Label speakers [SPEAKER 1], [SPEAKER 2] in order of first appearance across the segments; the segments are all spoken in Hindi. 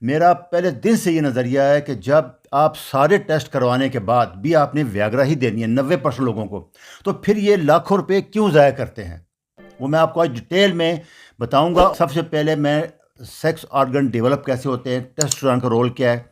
[SPEAKER 1] मेरा पहले दिन से ये नज़रिया है कि जब आप सारे टेस्ट करवाने के बाद भी आपने व्याग्रा ही देनी है 90% लोगों को, तो फिर ये लाखों रुपए क्यों ज़ाया करते हैं? वो मैं आपको आज डिटेल में बताऊंगा। सबसे पहले मैं सेक्स ऑर्गन डेवलप कैसे होते हैं, टेस्टोस्टेरोन का रोल क्या है,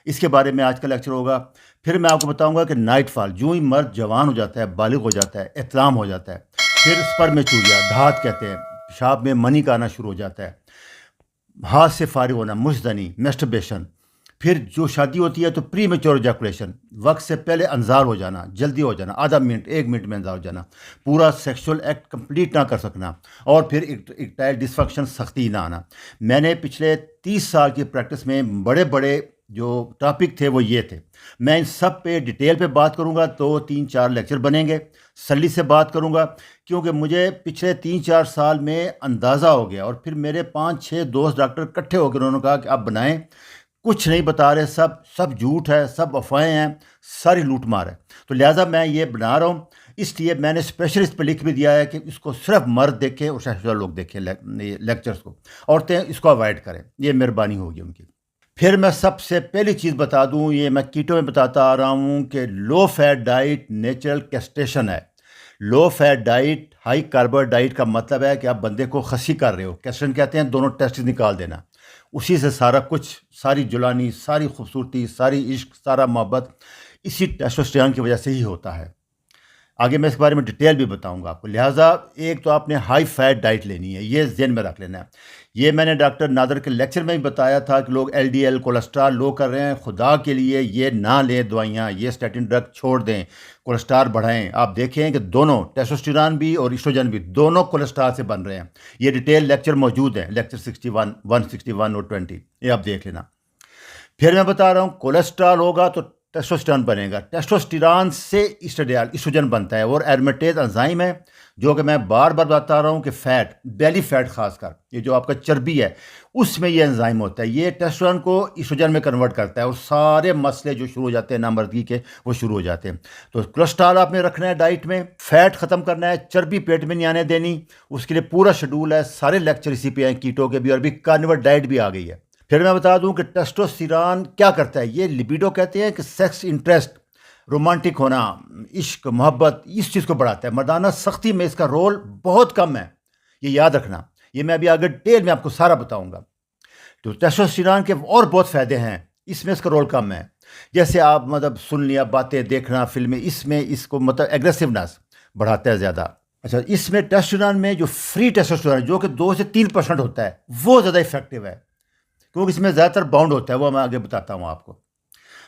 [SPEAKER 1] इसके बारे में आज का लेक्चर होगा। फिर मैं आपको बताऊंगा कि नाइट फॉल, जो ही मर्द जवान हो जाता है, बालिग हो जाता है, एहतलाम हो जाता है, फिर स्पर्मेचूरिया, धात कहते हैं, पेशाब में मनी का आना शुरू हो जाता है, हाथ से फारिग होना, मुश्तनी, मेस्टरबेशन, फिर जो शादी होती है तो प्री मेच्योर एजैकुलेशन, वक्त से पहले अंजार हो जाना, जल्दी हो जाना, आधा मिनट 1 मिनट में अंजार हो जाना, पूरा सेक्सुअल एक्ट कंप्लीट ना कर सकना, और फिर इरेक्टाइल डिसफंक्शन, सख्ती ना आना। मैंने पिछले 30 साल की प्रैक्टिस में बड़े बड़े जो टॉपिक थे वो ये थे। मैं इन सब पे डिटेल पे बात करूँगा, तो 3-4 लेक्चर बनेंगे। सल्ली से बात करूँगा क्योंकि मुझे पिछले 3-4 साल में अंदाज़ा हो गया, और फिर मेरे 5-6 दोस्त डॉक्टर इकट्ठे होकर उन्होंने कहा कि आप बनाएं, कुछ नहीं बता रहे, सब सब झूठ है, सब अफवाहें हैं, सारी लूट मार है। तो लिहाजा मैं ये बना रहा हूँ, इसलिए मैंने स्पेशल इस पर लिख भी दिया है कि इसको सिर्फ मर्द देखें और शादीशुदा लोग देखें लेक्चर्स को, औरतें इसको अवॉइड करें, ये मेहरबानी होगी उनकी। फिर मैं सबसे पहली चीज़ बता दूं, ये मैं कीटो में बताता आ रहा हूं कि low fat diet natural castration है। Low fat diet, high carbohydrate diet का मतलब है कि आप बंदे को खसी कर रहे हो। कैस्ट्रेशन कहते हैं दोनों टेस्टिस निकाल देना, उसी से सारा कुछ, सारी जुलानी, सारी खूबसूरती, सारी इश्क, सारा मोहब्बत इसी टेस्टोस्टेरोन की वजह से ही होता है। आगे मैं इस बारे में डिटेल भी बताऊंगा आपको। लिहाजा एक तो आपने हाई फैट डाइट लेनी है, ये ज़हन में रख लेना है। ये मैंने डॉक्टर नादर के लेक्चर में भी बताया था कि लोग एलडीएल कोलेस्ट्रॉल लो कर रहे हैं, खुदा के लिए ये ना लें दवाइयाँ, ये स्टैटिन ड्रग छोड़ दें, कोलेस्ट्रॉल बढ़ाएं। आप देखें कि दोनों टेस्टोस्टेरोन भी और एस्ट्रोजन भी दोनों कोलेस्ट्रॉल से बन रहे हैं। ये डिटेल लेक्चर मौजूद है, लेक्चर 61, 161 और 20, ये आप देख लेना। फिर मैं बता रहा हूँ कोलेस्ट्रॉल होगा तो टेस्टोस्टेरोन बनेगा, टेस्टोस्टेरोन से एस्ट्रोजन बनता है, और एरोमेटेज एंजाइम है जो कि मैं बार बार बता रहा हूँ कि फैट, बेली फैट खासकर, ये जो आपका चर्बी है उसमें ये एंजाइम होता है, ये टेस्टोस्टेरोन को एस्ट्रोजन में कन्वर्ट करता है, और सारे मसले जो शुरू हो जाते हैं नामर्दगी के वो शुरू हो जाते हैं। तो कोलेस्ट्रॉल आपने रखना है डाइट में, फैट ख़त्म करना है, चर्बी पेट में नहीं आने देनी, उसके लिए पूरा शेड्यूल है, सारे लेक्चर इसी पे हैं, कीटो के भी, और भी कार्निवोर डाइट भी आ गई है। फिर मैं बता दूं कि टेस्टोस्टेरोन क्या करता है। ये लिबिडो कहते हैं कि सेक्स इंटरेस्ट, रोमांटिक होना, इश्क, मोहब्बत, इस चीज़ को बढ़ाता है। मर्दाना सख्ती में इसका रोल बहुत कम है, ये याद रखना। ये मैं अभी आगे डिटेल में आपको सारा बताऊंगा। तो टेस्टोस्टेरोन के और बहुत फ़ायदे हैं, इसमें इसका रोल कम है। जैसे आप मतलब सुन लिया, बातें देखना, फिल्में, इसमें इसको मतलब एग्रेसिवनेस बढ़ाता है ज़्यादा। अच्छा, इसमें टेस्टोस्टेरोन में जो फ्री टेस्टोस्टेरोन जो कि 2 से 3% होता है, वो ज़्यादा इफेक्टिव है, क्योंकि इसमें ज़्यादातर बाउंड होता है, वो मैं आगे बताता हूँ आपको।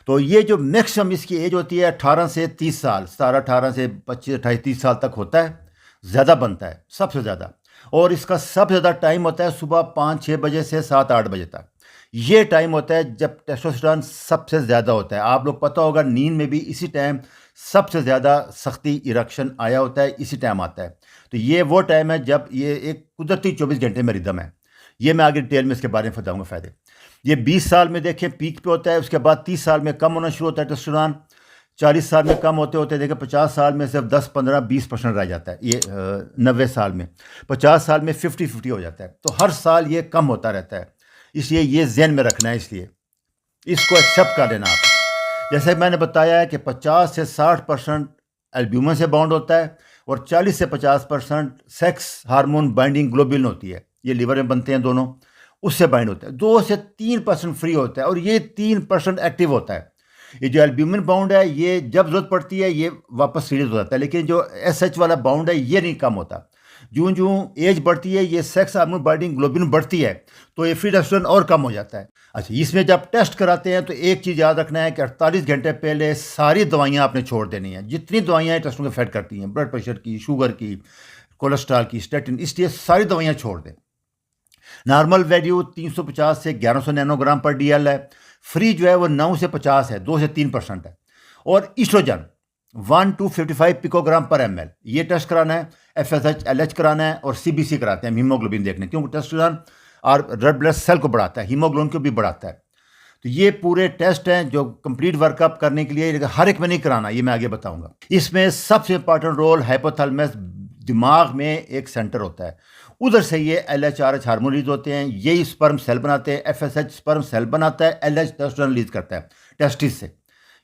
[SPEAKER 1] तो ये जो मैक्सिमम इसकी एज होती है 18 से 30 साल, 17-18 से 25-28-30 साल तक होता है, ज़्यादा बनता है सबसे ज़्यादा। और इसका सबसे ज़्यादा टाइम होता है सुबह 5-6 बजे से 7-8 बजे तक। ये टाइम होता है जब टेस्टोस्टेरोन सबसे ज़्यादा होता है। आप लोग पता होगा नींद में भी इसी टाइम सबसे ज़्यादा सख्ती, इरेक्शन आया होता है, इसी टाइम आता है। तो ये वो टाइम है जब ये एक कुदरती 24 घंटे में रिदम है। ये मैं आगे डिटेल में इसके बारे में बताऊंगा फ़ायदे। ये 20 साल में देखें पीक पे होता है, उसके बाद 30 साल में कम होना शुरू होता है टेस्टोस्टेरोन, 40 साल में कम होते होते देखें 50 साल में सिर्फ 10-15-20% रह जाता है। ये 90 साल में, 50 साल में 50-50 हो जाता है। तो हर साल ये कम होता रहता है, इसलिए ये जहन में रखना है, इसलिए इसको एक्सेप्ट कर लेना आप। जैसे मैंने बताया है कि 50 से 60% एल्ब्यूमिन से बाउंड होता है, और 40 से 50% सेक्स हार्मोन बाइंडिंग ग्लोबुलिन होती है, ये लिवर में बनते हैं दोनों, उससे बाइंड होता है। 2 से 3% फ्री होता है, और ये 3% एक्टिव होता है। ये जो एल्ब्यूमिन बाउंड है ये जब जरूरत पड़ती है ये वापस रिलीज हो जाता है, लेकिन जो एसएच वाला बाउंड है ये नहीं कम होता। जूँ जूँ एज बढ़ती है ये सेक्स हार्मोन बाइंडिंग ग्लोबुलिन बढ़ती है, तो ये फ्री टेस्टोस्टेरोन और कम हो जाता है। अच्छा, इसमें जब टेस्ट कराते हैं तो एक चीज़ याद रखना है कि 48 घंटे पहले सारी दवाइयाँ आपने छोड़ देनी है, जितनी दवाइयाँ टेस्टोस्टेरोन को इफेक्ट करती हैं, ब्लड प्रेशर की, शुगर की, कोलेस्ट्रॉल की, स्टैटिन, इसलिए सारी दवाइयाँ छोड़ दें। नॉर्मल वैल्यू 350 से 1100 नैनोग्राम पर डीएल है, फ्री जो है वो 9 से 50 है, 2 से 3% है। और ईस्ट्रोजन 1-55 पिकोग्राम पर एमएल, ये टेस्ट कराना है। एफएसएच, एलएच कराना है, और सीबीसी कराते हैं, हीमोग्लोबिन देखने, क्योंकि टेस्टोस्टेरोन और रेड ब्लड सेल को बढ़ाता है, हीमोग्लोबिन को भी बढ़ाता है। तो ये पूरे टेस्ट हैं जो कंप्लीट वर्कअप करने के लिए, हर एक में नहीं कराना, ये मैं आगे बताऊंगा। इसमें सबसे इंपॉर्टेंट रोल हाइपोथैलेमस, दिमाग में एक सेंटर होता है, उधर से ये LH RH हार्मोन रिलीज होते हैं, यही स्पर्म सेल बनाते हैं, FSH स्पर्म सेल बनाता है, LH टेस्टोस्टेरोन रिलीज करता है टेस्टिस से।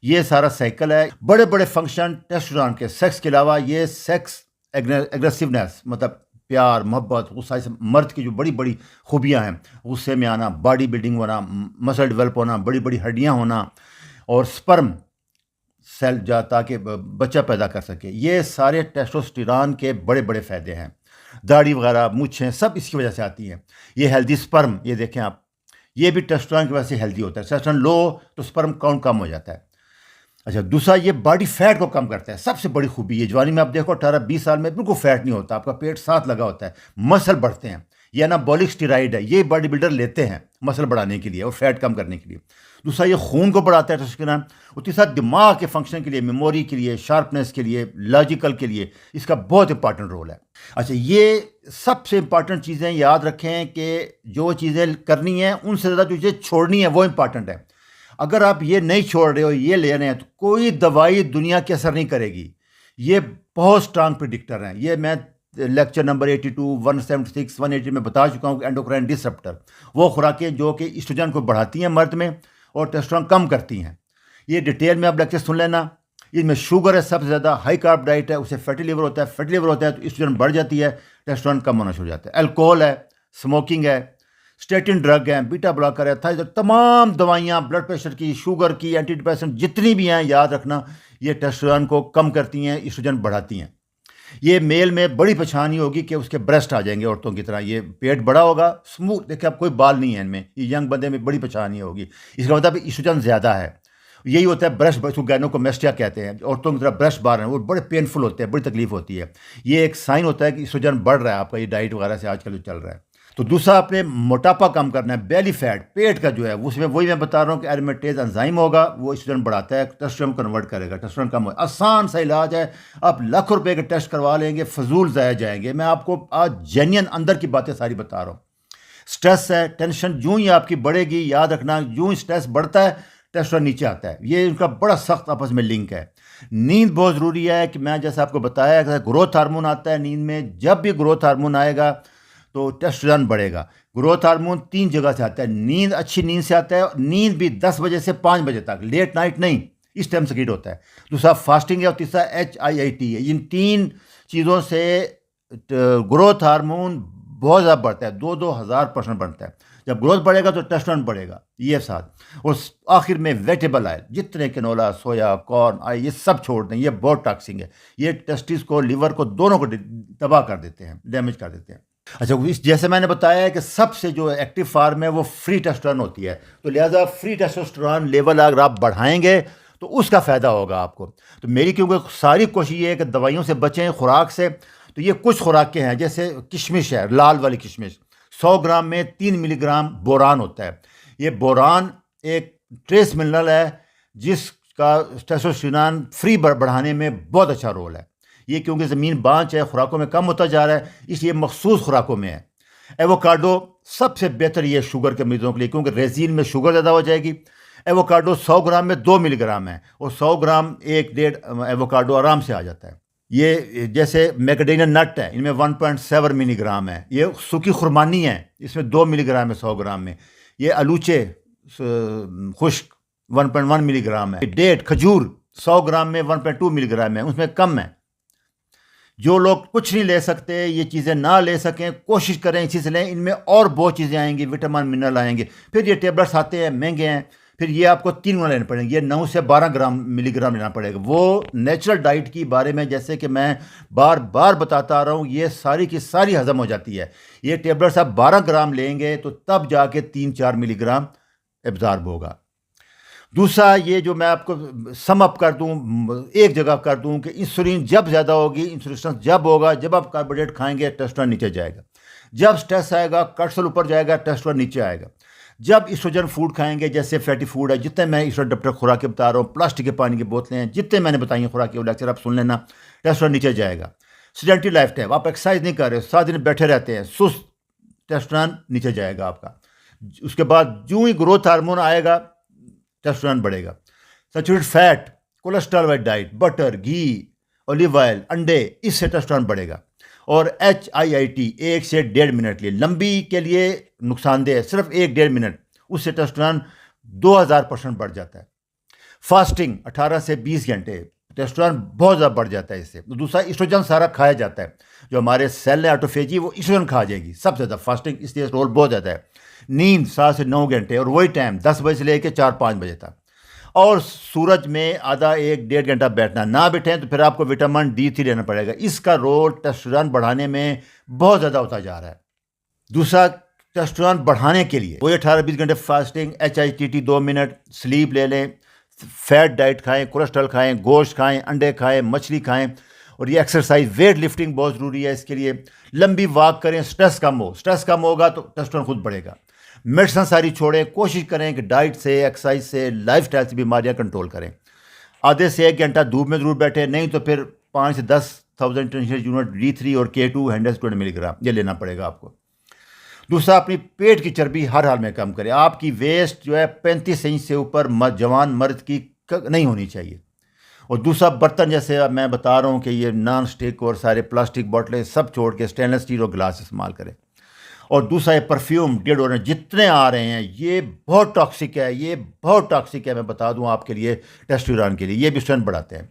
[SPEAKER 1] ये सारा साइकिल है। बड़े बड़े फंक्शन टेस्टोस्टेरोन के, सेक्स के अलावा ये सेक्स एग्रेसिवनेस, मतलब प्यार मोहब्बत, गुस्सा, से मर्द की जो बड़ी बड़ी खूबियाँ हैं, गुस्से में आना, बॉडी बिल्डिंग होना, मसल डेवलप होना, बड़ी बड़ी हड्डियाँ होना, और स्पर्म सेल जा ताकि बच्चा पैदा कर सके, ये सारे टेस्टोस्टेरोन के बड़े बड़े फ़ायदे हैं। दाढ़ी वगैरह, मूछें, सब इसकी वजह से आती हैं। ये हेल्दी स्पर्म, ये देखें आप, ये भी टेस्टोस्टेरोन की वजह से हेल्दी होता है। टेस्टोस्टेरोन लो तो स्पर्म काउंट कम हो जाता है। अच्छा, दूसरा ये बॉडी फैट को कम करता है, सबसे बड़ी खूबी ये। जवानी में आप देखो 18-20 साल में बिल्कुल फैट नहीं होता, आपका पेट साथ लगा होता है, मसल बढ़ते हैं। ये एनाबॉलिक स्टेरॉइड है, ये बॉडी बिल्डर लेते हैं मसल बढ़ाने के लिए और फैट कम करने के लिए। दूसरा ये खून को बढ़ाता है टेस्टोस्टेरोन। और तीसरा दिमाग के फंक्शन के लिए, मेमोरी के लिए, शार्पनेस के लिए, लॉजिकल के लिए इसका बहुत इंपॉर्टेंट रोल है। अच्छा, ये सबसे इंपॉर्टेंट चीज़ें याद रखें कि जो चीज़ें करनी हैं उनसे ज़्यादा जो चीज़ें छोड़नी है वो इंपॉर्टेंट है। अगर आप ये नहीं छोड़ रहे हो, ये ले रहे हैं, तो कोई दवाई दुनिया के असर नहीं करेगी। ये बहुत स्ट्रांग प्रिडिक्टर हैं। ये मैं लेक्चर नंबर 82, 176, 180 में बता चुका हूँ कि एंडोक्राइन डिसरप्टर वो खुराकें जो कि ईस्ट्रोजन को बढ़ाती हैं मर्द में और टेस्टोस्टेरोन कम करती हैं। ये डिटेल में आप लेक्चर सुन लेना। इनमें शुगर है सबसे ज़्यादा, हाई कार्ब डाइट है, उससे फैटी लिवर होता है, फैटी लिवर होता है तो ईस्ट्रोजन बढ़ जाती है, टेस्टोस्टेरोन कम होना शुरू हो जाता है। अल्कोहल है, स्मोकिंग है, स्टेटिन ड्रग हैं, बीटा ब्लॉकर है, थायराइड, तमाम दवाइयाँ, ब्लड प्रेशर की, शुगर की, एंटी डिप्रेसेंट जितनी भी हैं, याद रखना ये टेस्टोस्टेरोन को कम करती हैं, ईस्ट्रोजन बढ़ाती हैं। ये मेल में बड़ी पहचान होगी कि उसके ब्रेस्ट आ जाएंगे औरतों की तरह, ये पेट बड़ा होगा, स्मूथ, देखिए अब कोई बाल नहीं है इनमें, ये यंग बंदे में बड़ी पहचान होगी। इसका मतलब ईस्ट्रोजन ज़्यादा है। यही होता है ब्रेस्ट, उसको गायनोकोमेस्टिया कहते हैं, औरतों की तरह ब्रेस्ट बाहर हैं, वो बड़े पेनफुल होते हैं, बड़ी तकलीफ होती है। ये एक साइन होता है कि ईस्ट्रोजन बढ़ रहा है आपका, ये डाइट वगैरह से आजकल जो चल रहा है। तो दूसरा, आपने मोटापा कम करना है, बेली फैट, पेट का जो है उसमें वही मैं बता रहा हूँ कि एरोमेटेज एंजाइम होगा, वो ईस्ट्रोजन बढ़ाता है, टेस्टोस्टेरोन कन्वर्ट करेगा, टेस्टोस्टेरोन कम हो। आसान सा इलाज है, आप लाखों रुपए के टेस्ट करवा लेंगे, फजूल ज़ाया जाएंगे। मैं आपको आज जेन्युइन अंदर की बातें सारी बता रहा हूँ। स्ट्रेस है, टेंशन यूं ही आपकी बढ़ेगी, याद रखना, यूं ही स्ट्रेस बढ़ता है टेस्टोस्टेरोन नीचे आता है। ये इनका बड़ा सख्त आपस में लिंक है। नींद बहुत ज़रूरी है कि मैं जैसे आपको बताया, ग्रोथ हार्मोन आता है नींद में, जब भी ग्रोथ हार्मोन आएगा तो टेस्टोस्टेरोन बढ़ेगा। ग्रोथ हार्मोन 3 जगह से आता है, नींद, अच्छी नींद से आता है, नींद भी 10 बजे से 5 बजे तक, लेट नाइट नहीं, इस टाइम सेक्रेट होता है। दूसरा फास्टिंग है, और तीसरा HIIT है। इन 3 चीज़ों से ग्रोथ हार्मोन बहुत ज़्यादा बढ़ता है, 2,000% बढ़ता है। जब ग्रोथ बढ़ेगा तो टेस्टोस्टेरोन बढ़ेगा, ये साथ। और आखिर में वेजिटेबल ऑयल, जितने कैनोला, सोया, कॉर्न, आई, ये सब छोड़ दें, ये बहुत टॉक्सिक है। ये टेस्टिस को, लिवर को, दोनों को तबाह कर देते हैं, डैमेज कर देते हैं। अच्छा, इस जैसे मैंने बताया है कि सबसे जो एक्टिव फार्म है वो फ्री टेस्टोस्टेरोन होती है, तो लिहाजा फ्री टेस्टोस्टेरोन लेवल अगर आप बढ़ाएंगे तो उसका फ़ायदा होगा आपको। तो मेरी क्योंकि सारी कोशिश ये है कि दवाइयों से बचें, खुराक से। तो ये कुछ खुराकें हैं, जैसे किशमिश है, लाल वाली किशमिश, 100 ग्राम में 3 मिलीग्राम बोरान होता है। ये बोरान एक ट्रेस मिनरल है जिसका टेस्टोस्टेरोन फ्री बढ़ाने में बहुत अच्छा रोल है। ये क्योंकि ज़मीन बांझ है, खुराकों में कम होता जा रहा है, इसलिए मखसूस खुराकों में है। एवोकाडो सबसे बेहतर ये शुगर के मरीजों के लिए, क्योंकि रेजिन में शुगर ज़्यादा हो जाएगी। एवोकाडो 100 ग्राम में 2 मिलीग्राम है, और 100 ग्राम 1-1.5 एवोकाडो आराम से आ जाता है। ये जैसे मैकेडेनिया नट है, इनमें 1.7 मिलीग्राम है। ये सूखी खुरमानी है, इसमें 2 मिलीग्राम है 100 ग्राम में। ये अलूचे खुश्क 1.1 मिलीग्राम है। डेट, खजूर 100 ग्राम में 1.2 मिलीग्राम है, उसमें कम है। जो लोग कुछ नहीं ले सकते, ये चीज़ें ना ले सकें, कोशिश करें इसी से लें। इनमें और बहुत चीज़ें आएंगी, विटामिन, मिनरल आएंगे। फिर ये टेबलेट्स आते हैं, महंगे हैं, फिर ये आपको 3 गुना लेने पड़ेंगे। ये 9 से 12 मिलीग्राम लेना पड़ेगा। वो नेचुरल डाइट की बारे में जैसे कि मैं बार बार बताता आ रहा हूँ, ये सारी की सारी हज़म हो जाती है। ये टेबलेट्स आप 12 ग्राम लेंगे तो तब जाके 3-4 मिलीग्राम एब्जॉर्ब होगा। दूसरा, ये जो मैं आपको सम अप कर दूं, एक जगह कर दूं कि इंसुलिन जब ज़्यादा होगी, इंसुलिन जब होगा जब आप कार्बोहाइड्रेट खाएंगे, टेस्टोस्टेरोन नीचे जाएगा। जब स्ट्रेस आएगा, कोर्टिसोल ऊपर जाएगा, टेस्टोस्टेरोन नीचे आएगा। जब ईस्ट्रोजन फूड खाएंगे, जैसे फैटी फूड है, जितने मैं ईस्ट्रोजन डॉक्टर खुराक बता रहा हूँ, प्लास्टिक के पानी की बोतलें हैं, जितने मैंने बताई हैं खुराक के लेक्चर आप सुन लेना, टेस्टोस्टेरोन नीचे जाएगा। सेडेंटरी लाइफ टाइम, आप एक्सरसाइज नहीं कर रहे, 7 दिन बैठे रहते हैं, सुस्त, टेस्टोस्टेरोन नीचे जाएगा आपका। उसके बाद जो ही ग्रोथ हार्मोन आएगा, टेस्टोस्टेरोन बढ़ेगा। सैचुरेटेड फैट, कोलेस्ट्रॉल वाली डाइट, बटर, घी, ऑलिव ऑयल, अंडे, इससे टेस्टोस्टेरोन बढ़ेगा। और HIIT 1 से 1.5 मिनट के लिए, लंबी के लिए नुकसानदेह है, सिर्फ 1-1.5 मिनट, उससे टेस्टोस्टेरोन 2000% बढ़ जाता है। फास्टिंग 18 से 20 घंटे, टेस्टोस्टेरोन बहुत ज़्यादा बढ़ जाता है इससे। दूसरा, एस्ट्रोजन सारा खाया जाता है, जो हमारे सेल है ऑटोफेजी वो एस्ट्रोजन खा जाएगी सबसे ज़्यादा, फास्टिंग इसलिए रोल बहुत ज़्यादा है। नींद 7 से 9 घंटे और वही टाइम 10 बजे से लेकर 4-5 बजे तक। और सूरज में आधा 1-1.5 घंटा बैठना, ना बैठें तो फिर आपको विटामिन D3 लेना पड़ेगा। इसका रोल टेस्टोस्टेरोन बढ़ाने में बहुत ज़्यादा होता जा रहा है। दूसरा, टेस्टोस्टेरोन बढ़ाने के लिए वही 18-20 घंटे फास्टिंग, HIIT 2 मिनट, स्लीप ले लें, फैट डाइट खाएं, कोलेस्ट्रॉल खाएं, गोश्त खाएं, अंडे खाएं, मछली खाएं, और ये एक्सरसाइज, वेट लिफ्टिंग बहुत ज़रूरी है इसके लिए। लंबी वॉक करें, स्ट्रेस कम हो, स्ट्रेस कम होगा तो टेस्टोस्टेरोन खुद बढ़ेगा। मेडिसिन सारी छोड़ें, कोशिश करें कि डाइट से, एक्सरसाइज से, लाइफस्टाइल से बीमारियां कंट्रोल करें। आधे से 1 घंटा धूप में ज़रूर बैठे, नहीं तो फिर 5 से 10,000 इंटरनेशनल यूनिट D3 और K2 100 मिलीग्राम ये लेना पड़ेगा आपको। दूसरा, अपनी पेट की चर्बी हर हाल में कम करें। आपकी वेस्ट जो है 35 इंच से ऊपर जवान मर्द की नहीं होनी चाहिए। और दूसरा, बर्तन जैसे अब मैं बता रहा हूँ कि ये नॉन स्टिक और सारे प्लास्टिक बोतलें सब छोड़ के स्टेनलेस स्टील और गिलास इस्तेमाल करें। और दूसरा, ये परफ्यूम, डिओडोरेंट जितने आ रहे हैं ये बहुत टॉक्सिक है, ये बहुत टॉक्सिक है। मैं बता दूं आपके लिए, टेस्टोस्टेरोन के लिए ये भी स्ट्रेंथ बढ़ाते हैं।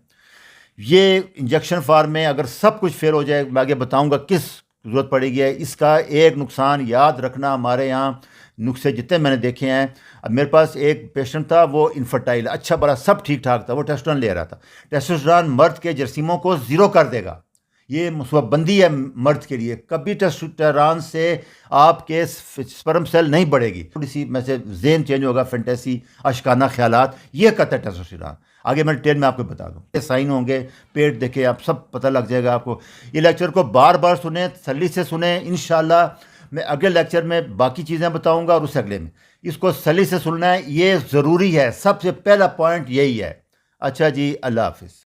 [SPEAKER 1] ये इंजेक्शन फार्म में अगर सब कुछ फेल हो जाए, मैं आगे बताऊंगा किस ज़रूरत पड़ेगी। इसका एक नुकसान याद रखना, हमारे यहाँ नुस्खे जितने मैंने देखे हैं, अब मेरे पास एक पेशेंट था, वो इनफर्टाइल, अच्छा बड़ा सब ठीक ठाक था, वो टेस्टोस्टेरोन ले रहा था। टेस्टोस्टेरोन मर्द के जरासीमों को ज़ीरो कर देगा, ये मुसब्बंदी है मर्द के लिए। कभी टेस्टोस्टेरोन से आपके स्पर्म सेल नहीं बढ़ेगी, थोड़ी सी में से ज़हन चेंज होगा, फैंटेसी, अशकाना ख्यालात, ये करता है टेस्टोस्टेरोन। आगे मैं डिटेल में आपको बता दूँ, ये साइन होंगे, पेट देखे आप सब पता लग जाएगा आपको। ये लेक्चर को बार बार सुने, तसल्ली से सुने। इंशाल्लाह मैं अगले लेक्चर में बाकी चीज़ें बताऊँगा और उससे अगले में इसको तसल्ली से सुनना है, ये ज़रूरी है। सबसे पहला पॉइंट यही है। अच्छा जी, अल्लाह हाफिज़।